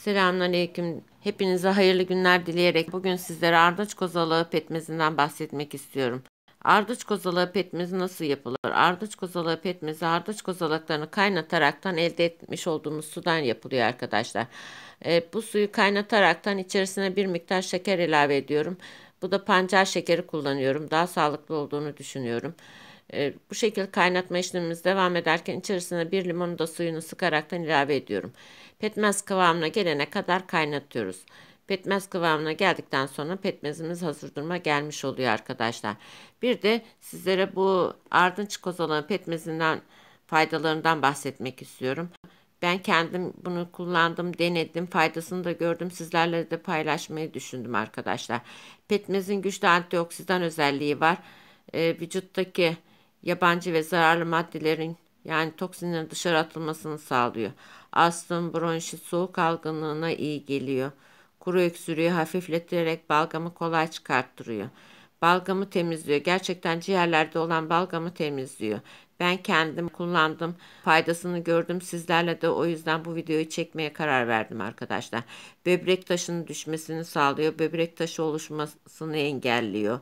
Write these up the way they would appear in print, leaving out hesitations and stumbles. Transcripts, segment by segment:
Selamünaleyküm. Hepinize hayırlı günler dileyerek bugün sizlere ardıç kozalağı pekmezinden bahsetmek istiyorum. Ardıç kozalağı pekmezi nasıl yapılır? Ardıç kozalağı pekmezi ardıç kozalaklarını kaynataraktan elde etmiş olduğumuz sudan yapılıyor arkadaşlar. Bu suyu kaynataraktan içerisine bir miktar şeker ilave ediyorum. Bu da pancar şekeri kullanıyorum. Daha sağlıklı olduğunu düşünüyorum. Bu şekilde kaynatma işlemimiz devam ederken içerisine bir limonu da suyunu sıkaraktan ilave ediyorum. Pekmez kıvamına gelene kadar kaynatıyoruz. Pekmez kıvamına geldikten sonra pekmezimiz hazır duruma gelmiş oluyor arkadaşlar. Bir de sizlere bu ardınç kozalağı pekmezinden faydalarından bahsetmek istiyorum. Ben kendim bunu kullandım, denedim, faydasını da gördüm. Sizlerle de paylaşmayı düşündüm arkadaşlar. Pekmezin güçlü antioksidan özelliği var. Vücuttaki yabancı ve zararlı maddelerin yani toksinlerin dışarı atılmasını sağlıyor. Astım, bronşit, soğuk algınlığına iyi geliyor. Kuru öksürüğü hafifleterek balgamı kolay çıkarttırıyor. Balgamı temizliyor. Gerçekten ciğerlerde olan balgamı temizliyor. Ben kendim kullandım. Faydasını gördüm. Sizlerle de o yüzden bu videoyu çekmeye karar verdim arkadaşlar. Böbrek taşının düşmesini sağlıyor. Böbrek taşı oluşmasını engelliyor.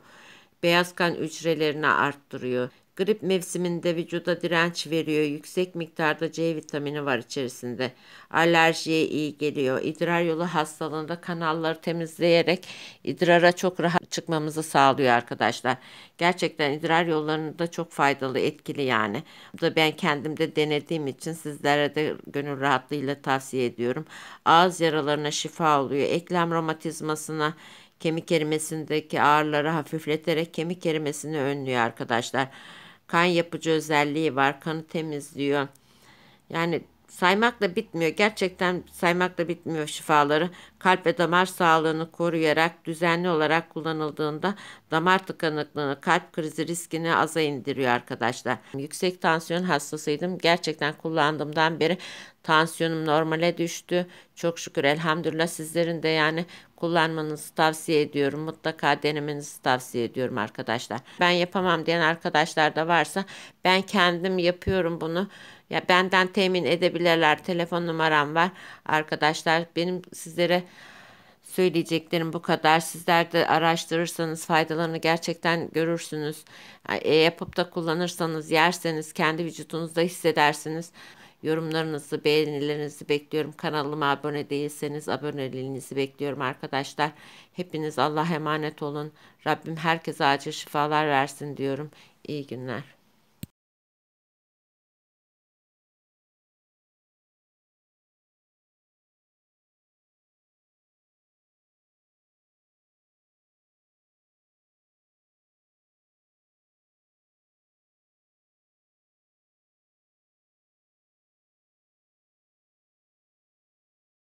Beyaz kan hücrelerini arttırıyor. Grip mevsiminde vücuda direnç veriyor. Yüksek miktarda C vitamini var içerisinde. Alerjiye iyi geliyor. İdrar yolu hastalığında kanalları temizleyerek idrara çok rahat çıkmamızı sağlıyor arkadaşlar. Gerçekten idrar yollarında çok faydalı, etkili yani. Bu da ben kendimde denediğim için sizlere de gönül rahatlığıyla tavsiye ediyorum. Ağız yaralarına şifa oluyor. Eklem romatizmasına, kemik erimesindeki ağrıları hafifleterek kemik erimesini önlüyor arkadaşlar. Kan yapıcı özelliği var. Kanı temizliyor. Yani saymakla bitmiyor. Gerçekten saymakla bitmiyor şifaları. Kalp ve damar sağlığını koruyarak düzenli olarak kullanıldığında damar tıkanıklığını, kalp krizi riskini aza indiriyor arkadaşlar. Yüksek tansiyon hastasıydım. Gerçekten kullandığımdan beri tansiyonum normale düştü. Çok şükür elhamdülillah sizlerin de yani kullanmanızı tavsiye ediyorum. Mutlaka denemenizi tavsiye ediyorum arkadaşlar. Ben yapamam diyen arkadaşlar da varsa ben kendim yapıyorum bunu. Ya benden temin edebilirler. Telefon numaram var. Arkadaşlar benim sizlere söyleyeceklerim bu kadar. Sizler de araştırırsanız faydalarını gerçekten görürsünüz. Yapıp da kullanırsanız, yerseniz kendi vücudunuzda hissedersiniz. Yorumlarınızı, beğenilerinizi bekliyorum. Kanalıma abone değilseniz aboneliğinizi bekliyorum arkadaşlar. Hepiniz Allah'a emanet olun. Rabbim herkese acil şifalar versin diyorum. İyi günler.